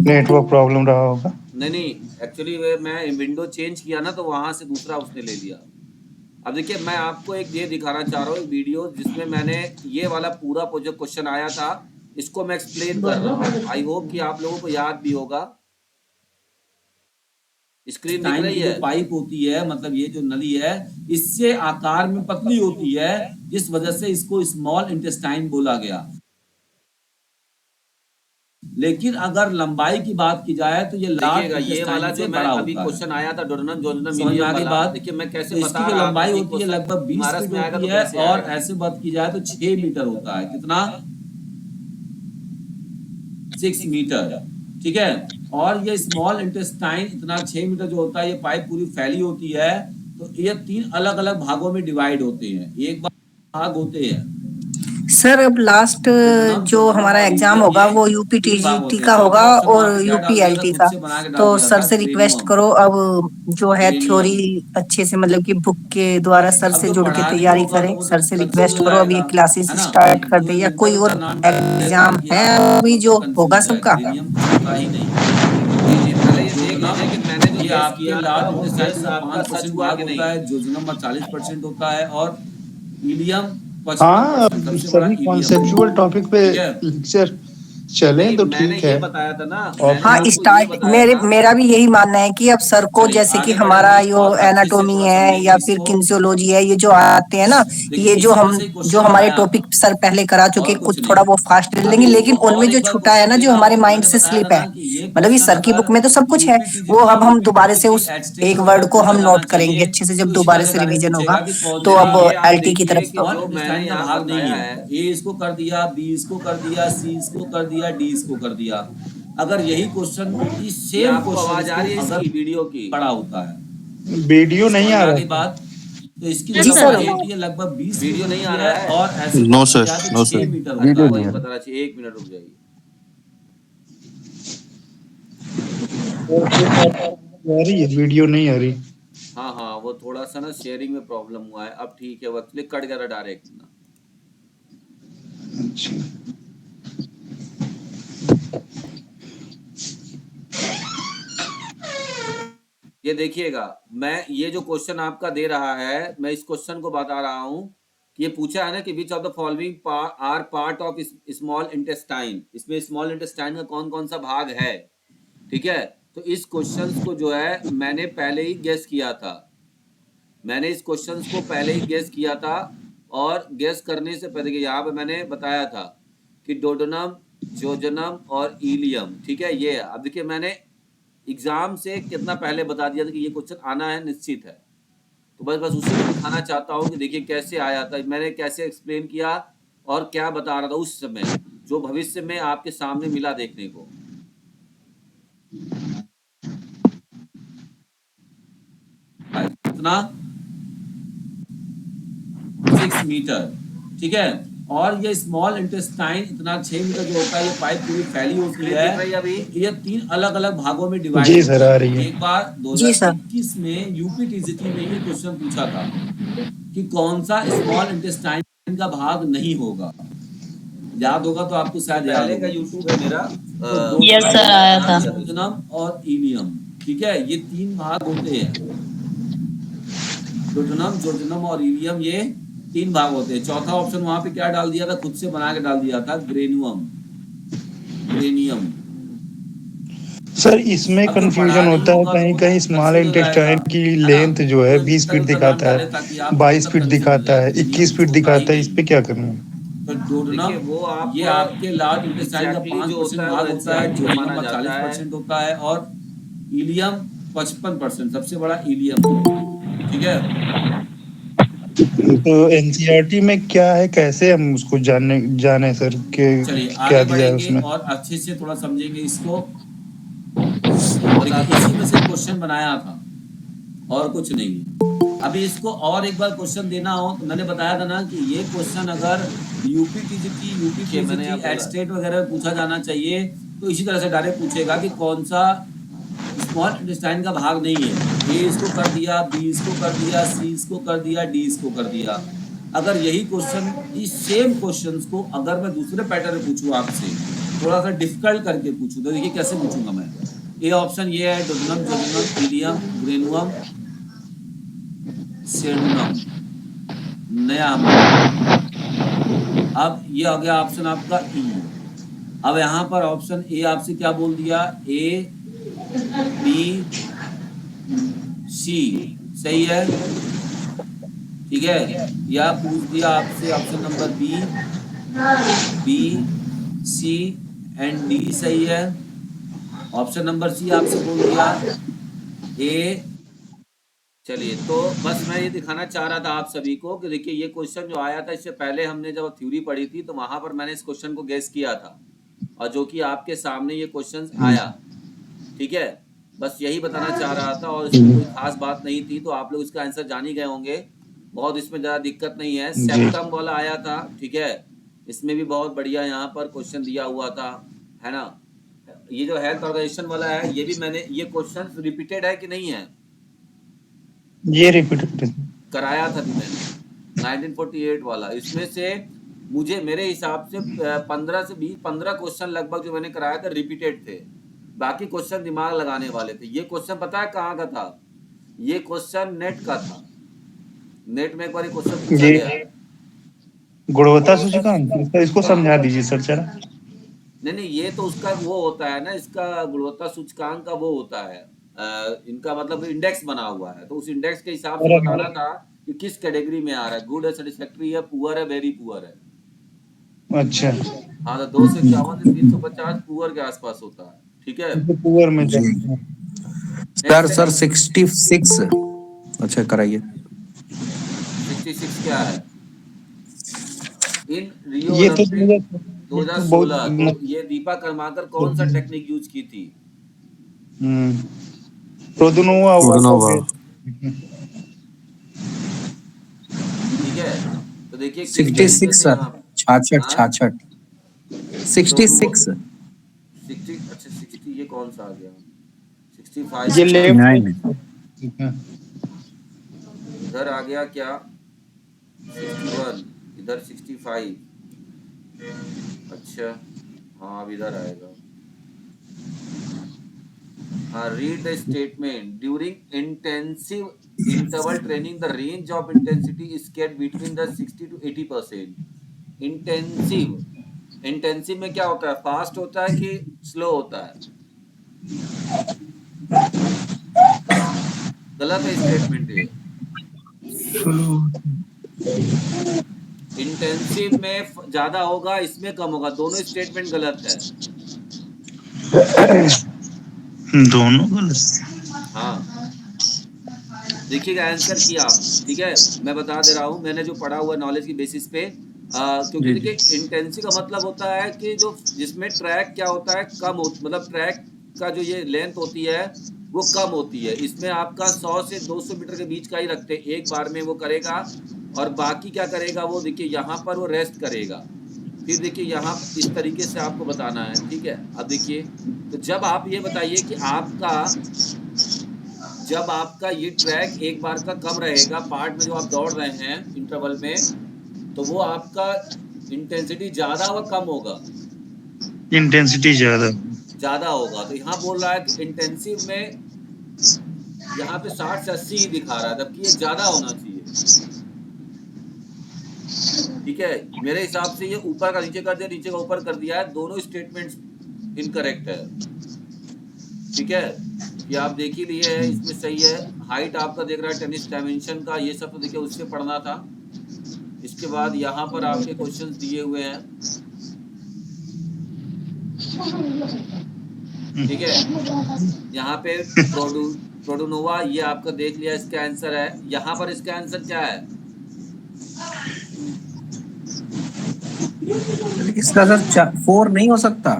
नेटवर्क प्रॉब्लम रहा होगा। नहीं एक्चुअली मैं विंडो चेंज किया ना, तो वहां से दूसरा उसने ले लिया। अब देखिए मैं आपको एक ये दिखाना चाह रहा हूँ, एक वीडियो जिसमें मैंने ये वाला पूरा जो क्वेश्चन आया था, इसको मैं एक्सप्लेन कर रहा हूँ। आई होप कि आप लोगों को याद भी होगा। स्क्रीन दिख रही है? पाइप होती है, मतलब ये जो नली है, इससे आकार में पतली होती है, जिस वजह से इसको स्मॉल इंटेस्टाइन बोला गया। लेकिन अगर लंबाई की बात की जाए तो ये लार्ज देखिएगा ये वाला इंटेस्टाइन जो से मैं बड़ा अभी होता है। क्वेश्चन आया था डोडनम जोजनम समझ में मीडियम आ गई वाला, बात? देखिए मैं कैसे तो बता इसकी जो रहा लंबाई था, ये होती है क्वेश्चन लगभग 20 इमारत फीट में आएगा होती तो है कैसे और आएगा? ऐसे बात की जाए तो 6 मीटर होता है। कितना? 6 मीटर, ठीक है। और ये स्मॉल इंटेस्टाइन इतना 6 मीटर जो होता है, ये पाइप पूरी फैली होती है, तो ये 3 अलग अलग भागों में डिवाइड होते हैं। एक भाग होते हैं सर अब लास्ट डोडनम, जो जोजनम हमारा और एग्जाम इलियम, होगा ये वो 3 भाग यूपीटीजीटी होते हैं। का होगा चौथा ऑप्शन वहां और पे क्या डाल दिया था? यूपीएलटी खुद का। से बना के तो डाल दिया सर था, से रिक्वेस्ट ग्रेनुअम। करो अब जो है ग्रेनियम। थ्योरी अच्छे से मतलब कि बुक के द्वारा सर अब से जो जुड़ के पढ़ा नहीं तैयारी होगा तो करें। वो तो सर से कंफ्यूज रिक्वेस्ट हो करो अब ये जाएगा, क्लासेस है ना। स्टार्ट कर दे, तो या कोई लिंकर और का नाम एग्जाम किया है था, अभी तो जो होगा कंफ्यूज है। सबका। ग्रेनियम कुछ होता ही नहीं। जी पहले ये देख लीजिए कि मैंने जो ये गेस आपके किया था लार्ज वो इंटेस्टाइन गेस का आपका सच 5% हुआ भाग कि नहीं। होता है, जोजनम 40% होता है और इलियम हाँ 55%। सबसे बड़ा सभी इलियम है, कॉन्सेप्चुअल टॉपिक पे ठीक है। लेक्चर चलें नहीं तो मैंने ठीक ये है। बताया था ना, और मैंने हाँ आपको ये स्टार्ट बताया मेरे था। मेरा भी यही मानना है कि अब सर को चलिए जैसे कि आगे हमारा बढ़ेंगे यो और अच्छे से एनाटोमी थोड़ा है या समझेंगे फिर इसको। किन्सियोलॉजी है, ये जो आते हैं ना, देखिए ये इसी में से जो क्वेश्चन हमारे बनाया टॉपिक था सर पहले करा चुके, और कुछ कुछ थोड़ा नहीं। वो फास्ट ले अब लेंगे, इसको लेकिन उनमें और जो एक बार छूटा है क्वेश्चन ना, जो देना हमारे हो तो माइंड मैंने से बताया था स्लिप है, ना कि ये मतलब इस क्वेश्चन सर की बुक अगर में तो सब कुछ है, वो यूपीटीजीटी अब हम दोबारा से यूपीपीसीटी उस एट स्टेट एक वगैरह वर्ड को पूछा हम जाना नोट करेंगे चाहिए, अच्छे से तो जब इसी दोबारा तरह से से डायरेक्ट रिवीजन होगा। पूछेगा कि कौन तो सा अब ये आप एलटी की देखिए तरफ। कि स्मॉल जो इंटेस्टाइन मैंने का यहाँ भाग नहीं बताया है। है, ए इसको कर दिया, बी इसको कर दिया, सी इसको कर दिया, डी इसको कर दिया। अगर यही क्वेश्चन इस ये सेम आपको क्वेश्चन आवाज आ को रही है अगर इसकी वीडियो की? पड़ा होता है, वीडियो नहीं समझ आ में आ रहा गई था। बात? तो इसकी जो जी सर। लंबाई होती है लगभग 20 फीट वीडियो नहीं होती आ है रहा है? और ऐसे नो बात की सर, जाए तो नो 6 सर, मीटर अच्छा होता वही है। बताना चाहिए, 1 मिनट रुक जाइए। आ रही है, वीडियो नहीं आ रही। हाँ हाँ वो थोड़ा सा ना शेयरिंग में प्रॉब्लम हुआ है, अब ठीक है, वो एक्चुअली कट गया था डायरेक्ट ना। अच्छा ये देखिएगा, मैं ये जो क्वेश्चन आपका दे रहा है, मैं इस क्वेश्चन को बता रहा हूँ कि ये पूछा है ना कि which of the following are part of small intestine, इसमें स्मॉल इंटेस्टाइन का कौन कौन सा भाग है, ठीक है। तो इस क्वेश्चन को जो है मैंने पहले ही गेस किया था, मैंने इस क्वेश्चन को पहले ही गेस किया था, और गेस करने से पहले यहाँ पे मैंने बताया था कि डोडोनम, जोजनम और इलियम, ठीक है। ये अब देखिए मैंने एग्जाम से कितना पहले बता दिया था कि ये क्वेश्चन आना है, निश्चित है। तो बस उसी को दिखाना चाहता हूँ कि देखिए कैसे आया था, मैंने कैसे एक्सप्लेन किया और क्या बता रहा था उस समय, जो भविष्य में आपके सामने मिला देखने को। कितना? 6 मीटर, ठीक है। और ये स्मॉल इंटेस्टाइन इतना 6 मीटर जो होता है, ये पाइप पूरी फैली होती स्क्रीन है, दिख रही है अभी? तो ये 3 अलग अलग भागों में डिवाइड जी होती सर आ है। रही है। एक बार जी सर। 2021 में यूपीटीजीटी में ये क्वेश्चन पूछा था कि कौन सा स्मॉल इंटेस्टाइन का भाग नहीं होगा। याद होगा तो आपको शायद याद पहले का होगा। यूट्यूब है मेरा, तो यस सर आया था। जोजनम और इलियम, ठीक है, ये 3 भाग होते हैं। डोडोनम, जोजनम और इलियम, ये 3 भाग होते हैं। चौथा ऑप्शन वहां पे क्या डाल दिया था? खुद से बना के डाल दिया था, ग्रेनुअम, ग्रेनियम। सर इसमें अब जो कंफ्यूजन पढ़ा नहीं होता है, होगा तो कहीं वो कहीं तो स्मॉल कंफ्यूज हो जाएगा, इंटेस्टाइन की है ना। लेंथ जो है तो 20 इसका फीट उसका नाम दिखाता डाले है, ताकि आप 22 मतलब फीट कंफ्यूज हो दिखाता जाए। है, ग्रेनियम 21 कुछ फीट होता ही दिखाता है, इस नहीं। पे क्या करना है? तो डोडनम, देखिए वो आप ये आपके लार्ज इंटेस्टाइन का एग्जैक्टली जो 5% होता है भाग वो होता है, एनसीईआरटी का जोजनम माना का जाता है। 40% होता है और इलियम 55%। सबसे बड़ा इलियम है, ठीक है। तो एनसीईआरटी में क्या है, कैसे हम उसको जाने सर के चलिए क्या आगे दिया है बढ़ेंगे उसमें? और अच्छे से थोड़ा समझेंगे इसको। वो देखिए बताता इसी हूँ। में से क्वेश्चन बनाया था और कुछ नहीं है। अभी इसको और एक बार क्वेश्चन देना हो तो मैंने बताया था ना कि ये क्वेश्चन अगर देखिए मैंने यूपीटीजीटी यहाँ एट बोला, स्टेट वगैरह में पूछा जाना चाहिए, तो इसी तरह से डायरेक्ट पूछेगा कि कौन सा स्मॉल इंटेस्टाइन का भाग नहीं है। ए इसको कर दिया, बी इसको कर दिया, सी इसको कर दिया, डी इसको कर दिया। अगर यही क्वेश्चन, इस सेम क्वेश्चंस को अगर मैं दूसरे पैटर्न में पूछूं आपसे, थोड़ा सा डिफिकल्ट करके पूछूं, तो देखिए कैसे पूछूंगा मैं। ए ऑप्शन ये है, डोडोनम, जोजनम, इलियम, ग्रेनुअम, सेडुनम, नयाम। अब ये आ गया ऑप्शन आपका ई। अब यहाँ पर ऑप्शन ए आपसे क्या बोल दिया? ए, बी, सी, सही है, ठीक है। या पूछ दिया आपसे option number B, C and D सही है। ऑप्शन नंबर सी आपसे बोल दिया ए। चलिए, तो बस मैं ये दिखाना चाह रहा था आप सभी को कि देखिए ये क्वेश्चन जो आया था, इससे पहले हमने जब थ्योरी पढ़ी थी तो वहां पर मैंने इस क्वेश्चन को गेस किया था, और जो कि आपके सामने ये क्वेश्चन आया। ठीक है, बस यही बताना चाह रहा था, और इसमें कोई खास बात नहीं थी, तो आप लोग इसका आंसर जान ही गए होंगे। बहुत इसमें ज़्यादा दिक्कत नहीं है। जी। सेप्टम वाला आया था, ठीक है, इसमें भी बहुत बढ़िया यहाँ पर क्वेश्चन दिया हुआ था, है ना। ये जो हेल्थ ऑर्गेनाइजेशन वाला है, ये भी मैंने, ये क्वेश्चन रिपीटेड है कि नहीं है? ये रिपीट कराया था भी मैंने 1948 वाला। इसमें से मुझे मेरे हिसाब से 15 से 20 15 क्वेश्चन लगभग जो मैंने कराया था रिपीटेड थे, बाकी क्वेश्चन दिमाग लगाने वाले थे। ये क्वेश्चन पता है कहाँ का था? ये क्वेश्चन नेट का था। नेट में एक बार क्वेश्चन पूछा ये गया। गुणवत्ता सूचकांक, इसको समझा दीजिए सर जरा। नहीं, ये तो उसका वो होता है ना, इसका गुणवत्ता सूचकांक का वो होता है, इनका मतलब इंडेक्स बना हुआ है, तो उस इंडेक्स के हिसाब से बताना था कि किस कैटेगरी में आ रहा है, गुड है, सेटिस्फैक्टरी है, पुअर है, वेरी पुअर है। अच्छा, हाँ, तो 2 से 51 से 350 पुअर के आसपास होता है। ठीक है, तो पुअर में जी। जाए। सर 66। अच्छा कराइए। 66 क्या है? इन रियो ये तो ओलंपिक बहुत 2016, तो ये दीपा कर्माकर कौन सा टेक्निक यूज की थी? प्रोदुनोवा हुआ प्रोदुनोवा। ठीक है, तो देखिए किस 66 तरीके से सर, यहाँ 66 हाँ? 66। 60, अच्छा 60 ये कौन सा आ गया? 65 ये क्या? लेफ्ट 69। इधर आ गया क्या? 61, इधर 65। अच्छा, हाँ अब इधर आएगा। हाँ, read the statement. During intensive interval training the range of intensity is kept between the 60 to 80%। Intensive में क्या होता है? फास्ट होता है कि स्लो होता है? गलत है स्टेटमेंट ये। इंटेंसिव में ज्यादा होगा, इसमें कम होगा, दोनों स्टेटमेंट गलत है। दोनों गलत। हाँ, देखिएगा आंसर किया आप। ठीक है, मैं बता दे रहा हूँ, मैंने जो पढ़ा हुआ नॉलेज की बेसिस पे, क्योंकि जी, जी। देखिए इंटेंसिव का मतलब होता है कि जो जिसमें ट्रैक क्या होता है, मतलब ट्रैक का जो ये लेंथ होती है वो कम होती है। इसमें आपका 100 से 200 मीटर के बीच का ही रखते हैं, एक बार में वो करेगा, और बाकी क्या करेगा वो, देखिए यहाँ पर वो रेस्ट करेगा, फिर देखिए यहाँ इस तरीके से आपको बताना है। ठीक है, अब देखिए, तो जब आप ये बताइए कि जब आपका ये ट्रैक एक बार का कम रहेगा पार्ट में, जो आप दौड़ रहे हैं इंटरवल में, तो वो आपका इंटेंसिटी ज्यादा व कम होगा? इंटेंसिटी ज्यादा होगा। तो यहाँ बोल रहा है कि इंटेंसिव में यहाँ पे 60 से 80 ही दिखा रहा है, जबकि ये ज्यादा होना चाहिए। ठीक है, मेरे हिसाब से ये ऊपर का नीचे कर दिया, नीचे का ऊपर कर दिया है, दोनों स्टेटमेंट्स इनकरेक्ट है। ठीक है, ये आप देख ही लिए है, इसमें सही है। हाइट आपका देख रहा है, टेनिस डायमेंशन का, ये सब तो देखिए उससे पढ़ना था। इसके बाद यहाँ पर आपके क्वेश्चंस दिए हुए हैं। ठीक है, यहाँ पे प्रोडुनोवा, ये आपका देख लिया, इसका आंसर है। यहाँ पर इसका आंसर क्या है? इसका सर 4 नहीं हो सकता।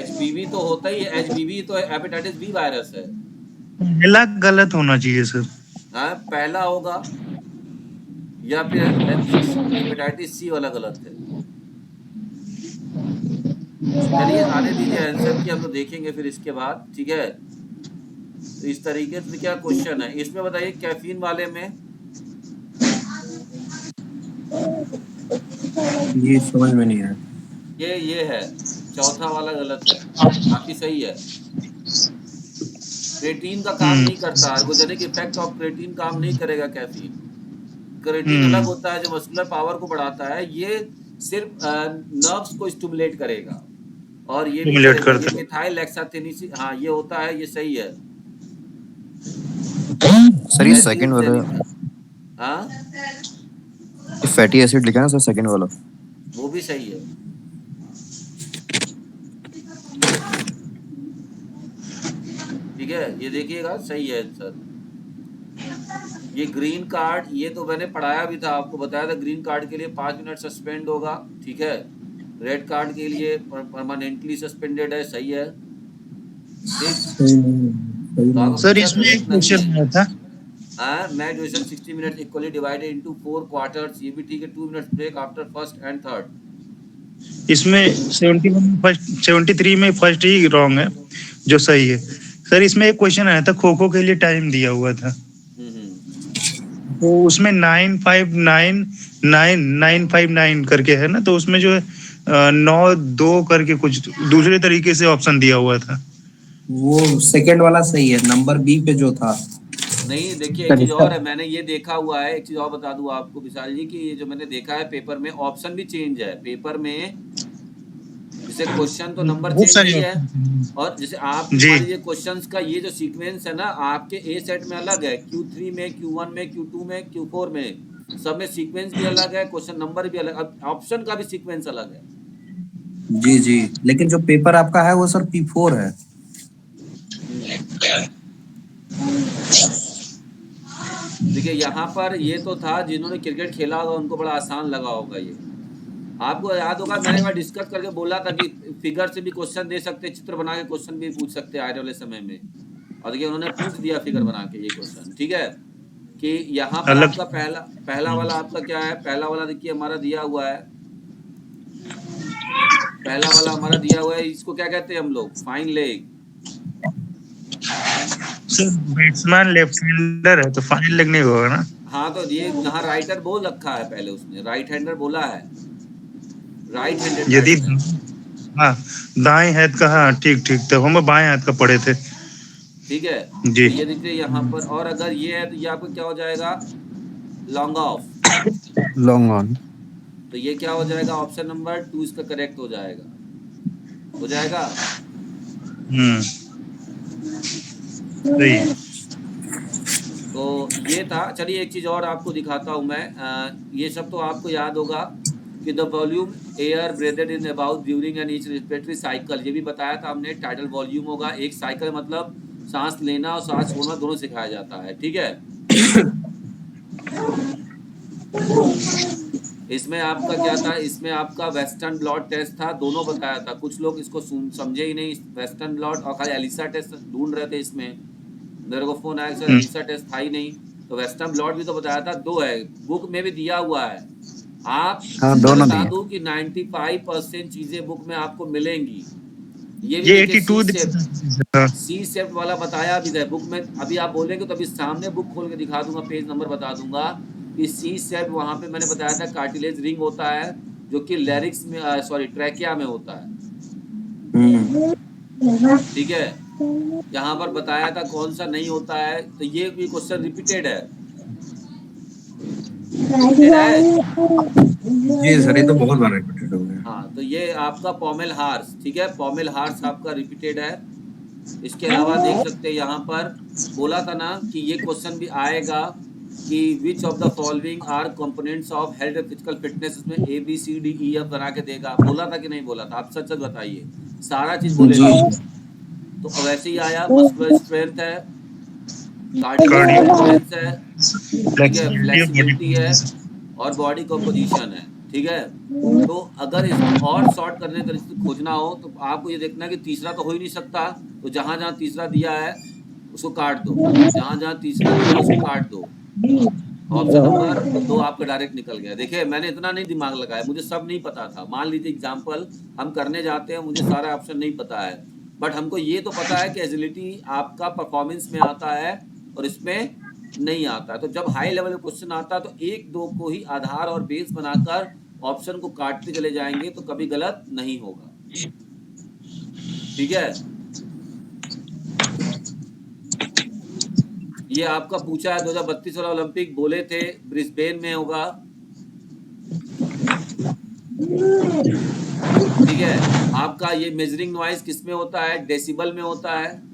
HBV तो होता ही है, HBV तो हेपेटाइटिस बी वायरस है। पहला गलत होना चाहिए सर। हाँ, पहला होगा, या फिर हेपेटाइटिस सी वाला गलत है। चलिए आने दीजिए आंसर की, हम तो देखेंगे फिर इसके बाद। ठीक है, तो इस तरीके से क्या क्वेश्चन है इसमें, बताइए कैफीन वाले में। ये समझ में नहीं आया। ये है, चौथा वाला गलत है, बाकी सही है। क्रेटीन का काम नहीं करता, अर्गोजेनिक इफेक्ट ऑफ क्रेटीन काम नहीं करेगा कैफीन। क्रेटीन अलग होता है, जो मस्कुलर पावर को बढ़ाता है, ये सिर्फ नर्व्स को स्टिमुलेट करेगा, और ये भी Stimulate करेगा, करता ये मिथाइल लेक्साथेनिसी, हाँ ये होता है, ये सही है। सर ये सेकंड वाला, हाँ, ये फैटी एसिड लिखा है ना सर, सेकंड वाला। वो भी सही है। ठीक है, ये देखिएगा सही है सर। ये ग्रीन कार्ड, ये तो मैंने पढ़ाया भी था, आपको बताया था ग्रीन कार्ड के लिए 5 मिनट सस्पेंड होगा, ठीक है। रेड कार्ड के लिए परमानेंटली सस्पेंडेड है, सही है, ठीक। तो आपको सर पूछा इसमें एक करेक्ट नहीं क्वेश्चन है। आया था, match duration 60 minute equally divided into 4 quarters, ये भी ठीक है। 2 minutes break after first and third. इसमें 71 फर्स्ट 73 में फर्स्ट ही रॉन्ग है, जो सही है। सर इसमें एक क्वेश्चन आया था, खो खो के लिए टाइम दिया हुआ था, तो उसमें 959 करके है ना, तो उसमें जो है 9-2 करके कुछ दूसरे तरीके से ऑप्शन दिया हुआ था। वो सेकंड वाला सही है, नंबर बी पे जो था। नहीं देखिए, एक चीज और है, मैंने ये देखा हुआ है, एक चीज और बता दूं आपको विशाल जी कि ये जो मैंने देखा है पेपर में ऑप्शन भी चेंज है पेपर में। जैसे क्वेश्चन तो नंबर बहुत चेंज सारे नहीं है, option और जैसे आप जी। मान लीजिए क्वेश्चंस का ये जो सीक्वेंस है ना, आपके ए सेट में अलग है, Q3 में, Q1 में, Q2 में, Q4 में, सब में सीक्वेंस भी अलग है, क्वेश्चन नंबर भी अलग, अब ऑप्शन का भी सीक्वेंस अलग है। जी जी, लेकिन जो पेपर आपका है वो सर P4 है। देखिए यहाँ पर ये तो था, जिन्होंने क्रिकेट खेला होगा उनको बड़ा आसान लगा होगा ये। आपको याद होगा मैंने एक बार डिस्कस करके बोला था कि फिगर से भी क्वेश्चन दे सकते, चित्र बना के क्वेश्चन भी पूछ सकते आने वाले समय में, और देखिए उन्होंने पूछ दिया फिगर बना के ये क्वेश्चन, ठीक है। कि यहाँ पर अलग आपका पहला वाला आपका क्या है, पहला वाला देखिए हमारा दिया हुआ है, पहला वाला हमारा दिया हुआ है, इसको क्या कहते हैं हम लोग, fine leg. Sir batsman left hander है तो फाइन लेग नहीं होगा ना। हाँ तो ये यहाँ राइटर बोल रखा है, पहले उसने राइट हैंडर बोला है, राइट हैंडेड यदि बैट्समैन। हाँ दाएं हाथ का, हाँ ठीक ठीक, तो हम बाएं हाथ का पढ़े थे ठीक है, जी। तो ये देखिए यहाँ पर, और अगर ये है तो ये आपको क्या हो जाएगा, लॉन्ग ऑफ। Long on. तो ये क्या हो जाएगा, ऑप्शन नंबर 2 इसका करेक्ट हो जाएगा, हो जाएगा। सही है। तो ये था। चलिए एक चीज और आपको दिखाता हूँ मैं, ये सब तो आपको याद होगा कि the volume air breathed in about during an each respiratory cycle, ये भी बताया था हमने। टाइटल वॉल्यूम होगा, एक साइकिल मतलब सांस लेना और सांस छोड़ना दोनों सिखाया जाता है, ठीक है। इसमें आपका क्या था, इसमें आपका वेस्टर्न ब्लॉट टेस्ट था, दोनों बताया था। कुछ लोग इसको समझे ही नहीं, वेस्टर्न ब्लॉट और खाली एलिसा टेस्ट ढूंढ रहे थे इसमें। मेरे को फोन आया सर एलिसा टेस्ट था ही नहीं, तो वेस्टर्न ब्लॉट भी तो बताया था, 2 है, बुक में भी दिया हुआ है। आप हाँ, मैं दोनों बता दिए। दूं कि 95% चीजें बुक में आपको मिलेंगी। ये भी ये देखिए 82 सी सेप्ट वाला बताया भी था बुक में। अभी आप बोलेंगे तो अभी सामने बुक खोल के दिखा दूंगा, पेज नंबर बता दूंगा कि सी सेप्ट वहां पे मैंने बताया था कार्टिलेज रिंग होता है, जो कि लैरिक्स में सॉरी ट्रैकिया में होता है, ठीक है। यहाँ पर बताया था कौन सा नहीं होता है, तो ये भी क्वेश्चन रिपीटेड है, रिपीटेड है। जी सर, ये तो बहुत बार रिपीटेड हो गया। हाँ तो ये आपका पॉमेल हार्स, ठीक है, पॉमेल हार्स आपका रिपीटेड है। इसके अलावा देख सकते हैं यहाँ पर बोला था ना कि ये क्वेश्चन भी आएगा कि which of the following are components of health physical fitness, इसमें ABCDEF बना के देगा। बोला था कि नहीं बोला था, आप सच सच बताइए, सारा चीज बोलेगा वो। तो वैसे ही आया, मस्कुलर स्ट्रेंथ है, कार्डियो स्ट्रेंथ है, ठीक है, फ्लेक्सिबिलिटी है और बॉडी कंपोजिशन है, ठीक है। तो अगर इसको और शॉर्ट करने का खोजना हो तो आपको ये देखना कि तीसरा तो हो ही नहीं सकता, तो जहां जहां तीसरा दिया है उसको काट दो, जहां जहां तीसरा दिया है उसको काट दो। ऑप्शन नंबर 2 आपका डायरेक्ट निकल गया। देखिए मैंने इतना नहीं दिमाग लगाया, मुझे सब नहीं पता था। मान लीजिए एग्जाम्पल हम करने जाते हैं, मुझे सारा ऑप्शन नहीं पता है, बट हमको ये तो पता है कि एजिलिटी आपका परफॉर्मेंस में आता है और इसमें नहीं आता है। तो जब हाई लेवल का क्वेश्चन आता है तो 1-2 को ही आधार और बेस बनाकर ऑप्शन को काटते चले जाएंगे, तो कभी गलत नहीं होगा, ठीक है। ये आपका पूछा है 2032 वाला ओलंपिक, बोले थे ब्रिस्बेन में होगा, ठीक है। आपका ये मेजरिंग नॉइज किस में होता है, डेसिबल में होता है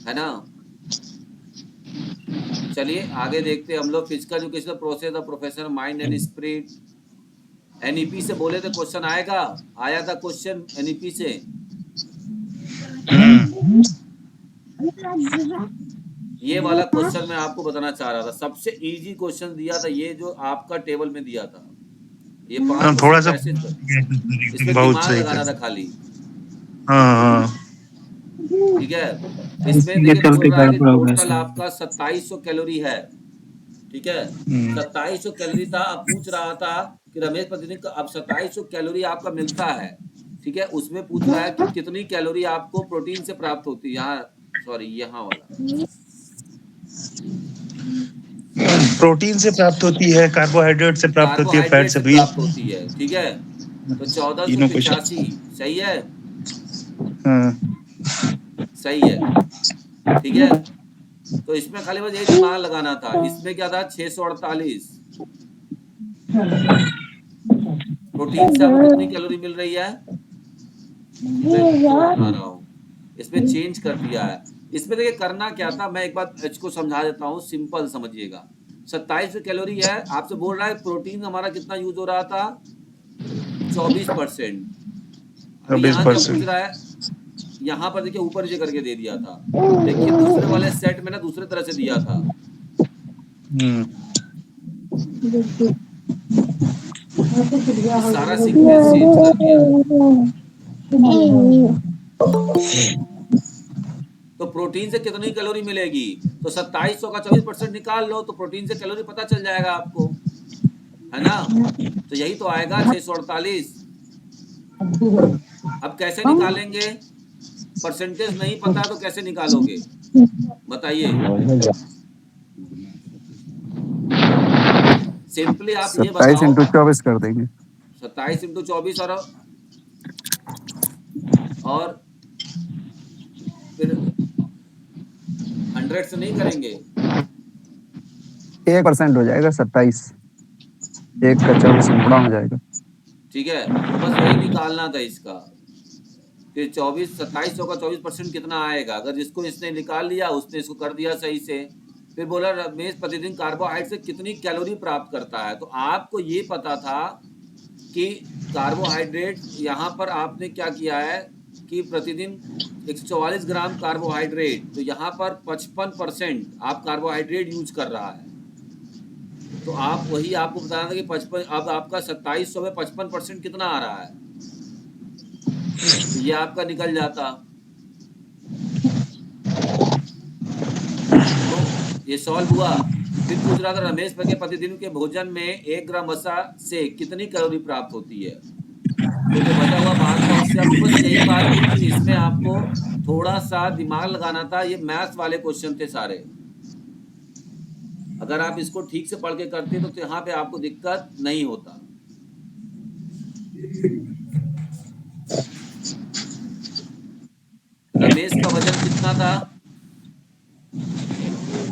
ना। चलिए आगे देखते हैं हम लोग, physical education process of professional mind and spirit. NEP से बोले तो क्वेश्चन आएगा, आया था क्वेश्चन एनईपी से। ये वाला क्वेश्चन मैं आपको बताना चाह रहा था, सबसे इजी क्वेश्चन दिया था ये जो आपका टेबल में दिया था। ये 5 थोड़ा क्वेश्चन सा कैसे थे, इसमें बहुत दिमाग सही लगाना था। था खाली। हाँ। ठीक है, इसमें देखिए बोल रहा है कि टोटल आपका 2700 कैलोरी है। ठीक है, 2700 कैलोरी था। अब पूछ रहा था कि रमेश प्रतिदिन का, अब 2700 कैलोरी आपका मिलता है। ठीक है, उसमें पूछ रहा है कि कितनी कैलोरी आपको प्रोटीन से प्राप्त होती है। यहाँ सॉरी, यहाँ वाला प्रोटीन से प्राप्त होती है, कार्बोहाइड्रेट से प्राप्त होती है, फैट कार्बोहाइड्रेट से से भी। प्राप्त होती है। ठीक है, तो तीनों क्वेश्चन 1485 सही है, हाँ। सही है। ठीक है, तो इसमें खाली बस यही दिमाग लगाना था। इसमें क्या था, 648 प्रोटीन से आपको कितनी कैलोरी मिल रही है, मैं बता रहा हूँ, इसमें चेंज कर दिया है। इसमें देखिए करना क्या था, मैं एक बार इसको समझा देता हूँ, सिंपल समझिएगा। 27 कैलोरी है, आपसे बोल रहा है प्रोटीन हमारा कितना यूज हो रहा था, 24%। अभी यहाँ क्या पूछ 24%। रहा है, यहाँ पर देखिए ऊपर नीचे करके दे दिया था। देखिए दूसरे वाले सेट में ना दूसरे तरह से दिया था। सारा सीक्वेंस चेंज कर दिया। तो प्रोटीन से कितनी कैलोरी मिलेगी, तो 2700 का 24% निकाल लो, तो प्रोटीन से कैलोरी पता चल जाएगा आपको, है ना। तो यही तो आएगा 648। अब कैसे निकालेंगे, परसेंटेज नहीं पता तो कैसे निकालोगे बताइए। सिंपली आप ये 27 बताओ, इंटू 24 कर देंगे। 27 इंटू 24 और फिर 100 से नहीं करेंगे। 1% हो जाएगा 27, 1 का 24 गुणा हो जाएगा। ठीक है, तो बस वही निकालना था इसका। फिर 2700 का 24% कितना आएगा, अगर जिसको इसने निकाल लिया उसने इसको कर दिया सही से। फिर बोला रमेश प्रतिदिन कार्बोहाइड्रेट से कितनी कैलोरी प्राप्त करता है, तो आपको ये पता था कि कार्बोहाइड्रेट, यहाँ पर आपने क्या किया है कि प्रतिदिन 144 ग्राम कार्बोहाइड्रेट, तो यहाँ पर 55% आप कार्बोहाइड्रेट यूज कर रहा है। तो आप वही आपको बताना था कि 55, अब आपका 2700 में 55% कितना आ रहा है, तो ये आपका निकल जाता। तो ये सॉल्व हुआ। फिर पूछ रहा था रमेश के प्रतिदिन के भोजन में 1 ग्राम वसा से कितनी कैलोरी प्राप्त होती है, तो जो बचा हुआ भाग था उससे आपको बस यही बात थी कि इसमें आपको थोड़ा सा दिमाग लगाना था। ये मैथ्स वाले क्वेश्चन थे सारे, अगर आप इसको ठीक से पढ़ के करते तो यहाँ पे आपको दिक्कत नहीं होता। रमेश का वजन कितना था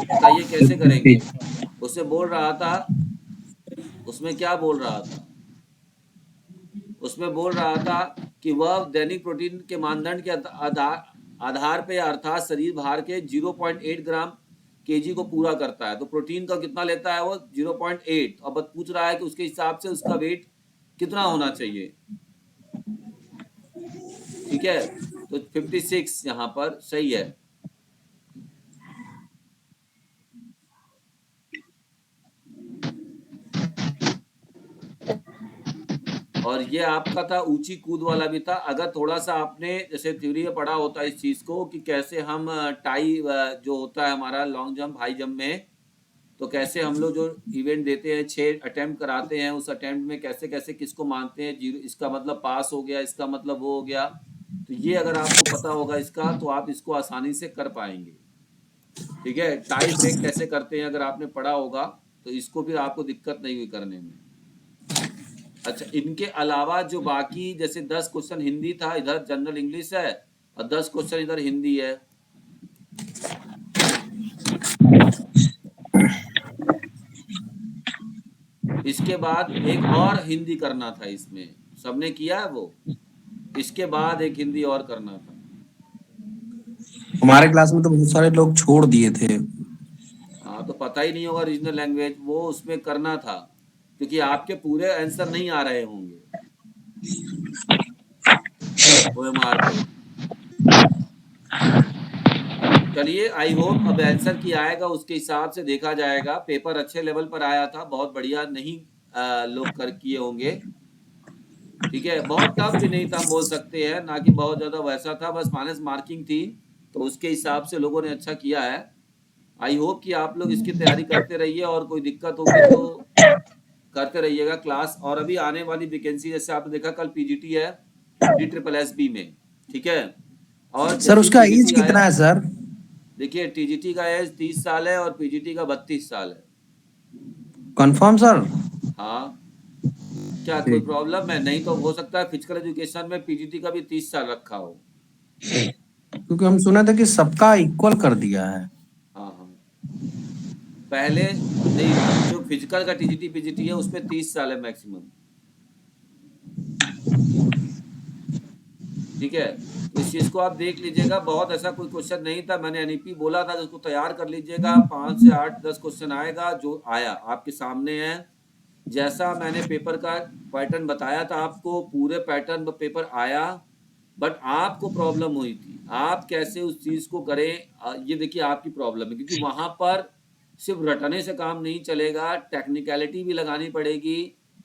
बताइए, कैसे करेंगे। उससे बोल रहा था, उसमें क्या बोल रहा था, उसमें बोल रहा था कि वह दैनिक प्रोटीन के मानदंड के आधार पे अर्थात शरीर भार के 0.8 ग्राम केजी को पूरा करता है। तो प्रोटीन का कितना लेता है वो 0.8। अब पूछ रहा है कि उसके हिसाब से उसका वेट कितना होना चाहिए। ठीक है, तो 56 यहाँ पर सही है। और ये आपका था ऊंची कूद वाला भी था। अगर थोड़ा सा आपने जैसे थ्योरी में पढ़ा होता इस चीज को कि कैसे हम टाई जो होता है हमारा लॉन्ग जंप हाई जंप में, तो कैसे हम लोग जो इवेंट देते हैं 6 अटेम्प्ट कराते हैं, उस अटेम्प्ट में कैसे कैसे किसको मानते हैं, जीरो इसका मतलब पास हो गया, इसका मतलब वो हो गया। तो ये अगर आपको पता होगा इसका तो आप इसको आसानी से कर पाएंगे। ठीक है, टाई ब्रेक कैसे करते हैं अगर आपने पढ़ा होगा तो इसको फिर आपको दिक्कत नहीं हुई करने में। अच्छा, इनके अलावा जो बाकी जैसे 10 क्वेश्चन हिंदी था, इधर जनरल इंग्लिश है, और 10 क्वेश्चन इधर हिंदी है। इसके बाद एक और हिंदी करना था, इसमें सबने किया है वो, इसके बाद एक हिंदी और करना था। हमारे क्लास में तो बहुत सारे लोग छोड़ दिए थे। हाँ, तो पता ही नहीं होगा रीजनल लैंग्वेज, वो उसमें करना था। क्योंकि आपके पूरे आंसर नहीं आ रहे होंगे OMR पे। चलिए, आई होप अब आंसर की आएगा उसके हिसाब से देखा जाएगा। पेपर अच्छे लेवल पर आया था, बहुत बढ़िया नहीं लोग कर किए होंगे, ठीक है। बहुत टफ भी नहीं था हम बोल सकते हैं, ना कि बहुत ज्यादा वैसा था, बस माइनस मार्किंग थी, तो उसके हिसाब से लोगों ने अच्छा किया है। आई होप कि आप लोग इसकी तैयारी करते रहिए, और कोई दिक्कत होगी तो करते रहिएगा क्लास। और अभी आने वाली वैकेंसी, जैसे आपने देखा कल पीजीटी है DSSB में, ठीक है। और सर उसका एज पीजीटी कितना है सर? देखिए, टीजीटी का एज 30 साल है और पीजीटी का 32 साल है। Confirm sir? हाँ, क्या कोई ठीक। प्रॉब्लम है? नहीं तो हो सकता है फिजिकल एजुकेशन में पीजीटी का भी 30 साल रखा हो। क्योंकि हम सुना था कि सबका इक्वल कर दिया है। हाँ हाँ, पहले नहीं, जो फिजिकल का टीजीटी पीजीटी है उसमें 30 साल है मैक्सिमम, ठीक है। तो इस चीज को आप देख लीजिएगा, बहुत ऐसा कोई क्वेश्चन नहीं था, मैंने एनईपी बोला था उसको तैयार कर लीजिएगा। 5 से 8 10 क्वेश्चन आएगा, जो आया आपके सामने है। जैसा मैंने पेपर का पैटर्न बताया था आपको, पूरे पैटर्न पेपर आया, बट आपको प्रॉब्लम हुई थी, आप कैसे उस चीज को करें, ये देखिए आपकी प्रॉब्लम है। क्योंकि वहां पर सिर्फ रटने से काम नहीं चलेगा, टेक्निकलिटी भी लगानी पड़ेगी।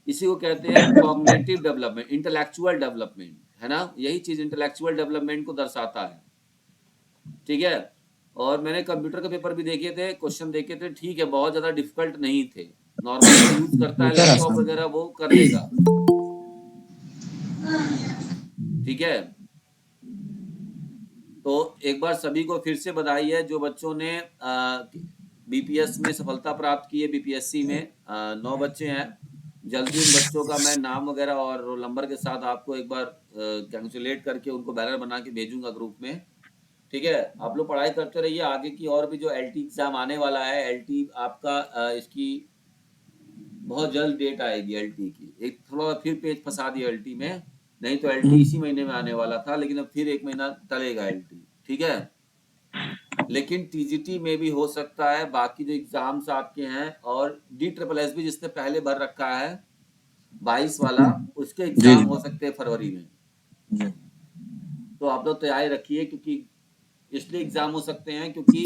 इसी को कहते हैं कॉग्निटिव डेवलपमेंट, इंटेलेक्चुअल डेवलपमेंट, है ना। यही चीज इंटेलेक्चुअल डेवलपमेंट को दर्शाता है, ठीक है। और मैंने कंप्यूटर के पेपर भी देखे थे, क्वेश्चन देखे थे, ठीक है, बहुत ज्यादा डिफिकल्ट नहीं थे। नॉर्मल जो यूज करता है लैपटॉप वगैरह वो कर लेगा, ठीक है। तो एक बार सभी को फिर से बधाई है, जो बच्चों ने बीपीएस में सफलता प्राप्त की है। बीपीएससी में 9 बच्चे हैं। जल्दी उन बच्चों का मैं नाम वगैरह और रोल नंबर के साथ आपको एक बार कैंसुलेट करके उनको बैनर बना के भेजूंगा ग्रुप में, ठीक है। आप लोग पढ़ाई करते रहिए। आगे की और भी जो एलटी एग्जाम आने वाला है, एलटी आपका इसकी बहुत जल्द डेट आएगी एलटी की। एक थोड़ा फिर पेज फंसा दिया एलटी में, नहीं तो एलटी इसी महीने में आने वाला था, लेकिन अब फिर 1 महीना टलेगा एलटी, ठीक है। लेकिन टीजीटी में भी हो सकता है, बाकी जो एग्जाम्स आपके हैं, और DSSB जिसने पहले भर रखा है 22 वाला, उसके एग्जाम हो सकते हैं फरवरी में। तो आप लोग तैयारी रखिए, क्योंकि इसलिए एग्जाम हो सकते हैं क्योंकि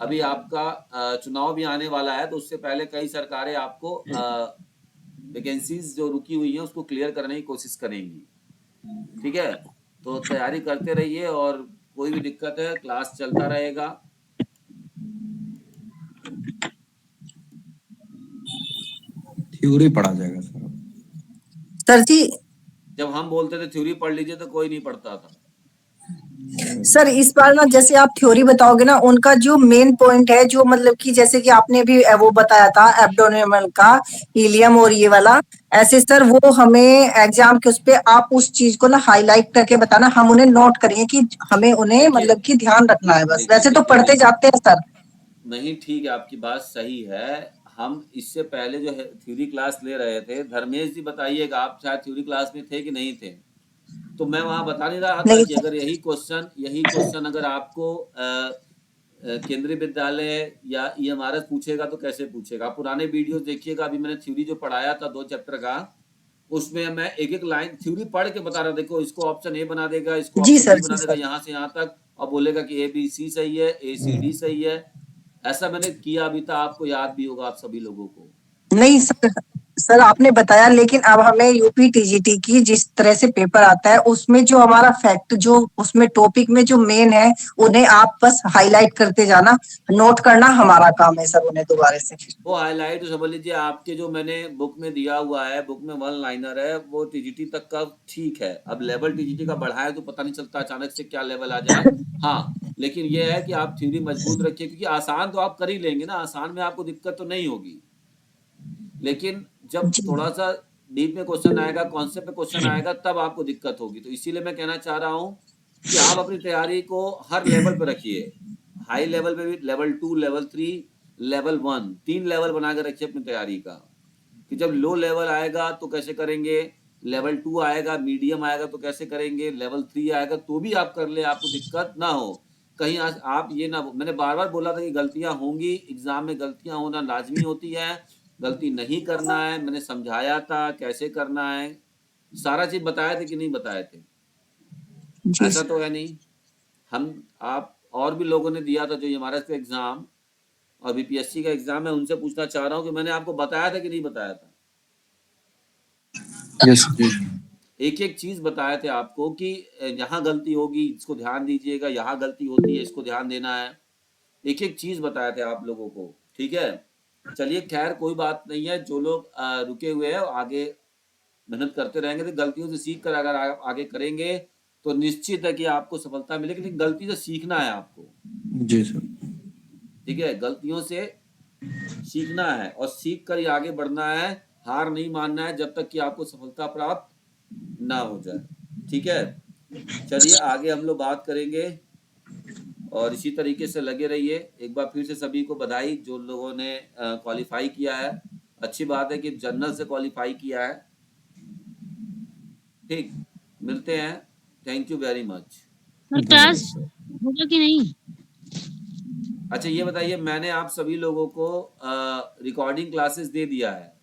अभी आपका चुनाव भी आने वाला है, तो उससे पहले कई सरकारें आपको वैकेंसीज जो रुकी हुई हैं उसको क्लियर करने की कोशिश करेंगी, ठीक है। तो तैयारी करते रहिए, और कोई भी दिक्कत है क्लास चलता रहेगा। थ्योरी पढ़ा जाएगा सर? सर जी, जब हम बोलते थे थ्योरी पढ़ लीजिए तो कोई नहीं पढ़ता था। सर इस बार ना जैसे आप थ्योरी बताओगे ना, उनका जो मेन पॉइंट है, जो मतलब कि जैसे कि आपने भी वो बताया था एब्डोमिनल का, इलियम और ये वाला, ऐसे सर वो हमें एग्जाम के उस पे आप उस चीज को ना हाईलाइट करके बताना, हम उन्हें नोट करेंगे कि हमें उन्हें मतलब कि ध्यान रखना है बस। वैसे तो पढ़ते जाते हैं सर। नहीं, ठीक है, आपकी बात सही है। हम इससे पहले जो है थ्योरी क्लास ले रहे थे, धर्मेश जी बताइएगा, आप शायद थ्योरी क्लास में थे कि नहीं थे। तो मैं वहां बता नहीं रहा था नहीं कि अगर यही क्वेश्चन अगर आपको केंद्रीय विद्यालय या EMRS पूछेगा तो कैसे पूछेगा। पुराने वीडियो देखिएगा, अभी मैंने थ्योरी जो पढ़ाया था 2 चैप्टर का, उसमें मैं एक एक लाइन थ्योरी पढ़ के बता रहा, देखो इसको ऑप्शन ए बना देगा, इसको जी ऑप्शन सर, बी बना जी देगा, सर। यहाँ से यहाँ तक, और बोलेगा कि ABC सही है, ACD सही है। ऐसा मैंने किया अभी तक, आपको याद भी होगा आप सभी लोगों को। नहीं सर आपने बताया, लेकिन अब हमें यूपी टीजीटी की जिस तरह से पेपर आता है, उसमें जो हमारा फैक्ट, जो उसमें टॉपिक में जो मेन है, उन्हें आप बस हाईलाइट करते जाना, नोट करना हमारा काम है सर, उन्हें दोबारा से फिर। वो हाईलाइट तो समझ लीजिए, आपके जो मैंने बुक में दिया हुआ है, बुक में 1 लाइनर है, वो टीजीटी तक का ठीक है। अब लेवल टीजीटी का बढ़ाए तो पता नहीं चलता अचानक से क्या लेवल आ जाए। हाँ, लेकिन ये है कि आप थ्योरी मजबूत रखिए, क्योंकि आसान तो आप कर ही लेंगे ना, आसान में आपको दिक्कत तो नहीं होगी। लेकिन जब जी थोड़ा सा डीप में क्वेश्चन आएगा, कॉन्सेप्ट पे क्वेश्चन आएगा, तब आपको दिक्कत होगी। तो इसीलिए मैं कहना चाह रहा हूँ कि आप अपनी तैयारी को हर लेवल पे रखिए। हाई लेवल पे भी, लेवल 2, लेवल 3, लेवल 1, 3 लेवल बना के रखिए अपनी तैयारी का, कि जब लो लेवल आएगा तो कैसे करेंगे, लेवल 2 आएगा, मीडियम आएगा तो कैसे करेंगे, लेवल 3 आएगा तो भी आप कर ले, आपको दिक्कत ना हो। कहीं आप ये ना, मैंने बार बार बोला था कि गलतियां होंगी, एग्जाम में गलतियां होना लाजमी होती है, गलती नहीं करना है, मैंने समझाया था कैसे करना है, सारा चीज बताए थे कि नहीं बताए थे? जी ऐसा सर। तो है नहीं। हम आप और भी लोगों ने दिया था जो हमारा एग्जाम और बीपीएससी का एग्जाम है, उनसे पूछना चाह रहा हूँ कि मैंने आपको बताया था कि नहीं बताया था? यस एक एक चीज बताए थे आपको कि यहाँ गलती होगी इसको ध्यान दीजिएगा, यहाँ गलती होती है इसको ध्यान देना है। एक एक चीज बताए थे आप लोगों को, ठीक है। चलिए खैर कोई बात नहीं है, जो लोग रुके हुए हैं आगे मेहनत करते रहेंगे तो गलतियों से सीख कर अगर आप आगे करेंगे तो निश्चित है कि आपको सफलता मिलेगी, लेकिन गलती से सीखना है आपको, जी सर। ठीक है। गलतियों से सीखना है और सीख कर ही आगे बढ़ना है, हार नहीं मानना है जब तक कि आपको सफलता प्राप्त ना हो जाए, ठीक है। चलिए आगे हम लोग बात करेंगे और इसी तरीके से लगे रहिए। एक बार फिर से सभी को बधाई जो लोगों ने क्वालिफाई किया है, अच्छी बात है कि जनरल से क्वालिफाई किया है, ठीक। मिलते हैं, thank you very much. Sir class होगा कि नहीं? अच्छा ये बताइए, मैंने आप सभी लोगों को रिकॉर्डिंग क्लासेस दे दिया है,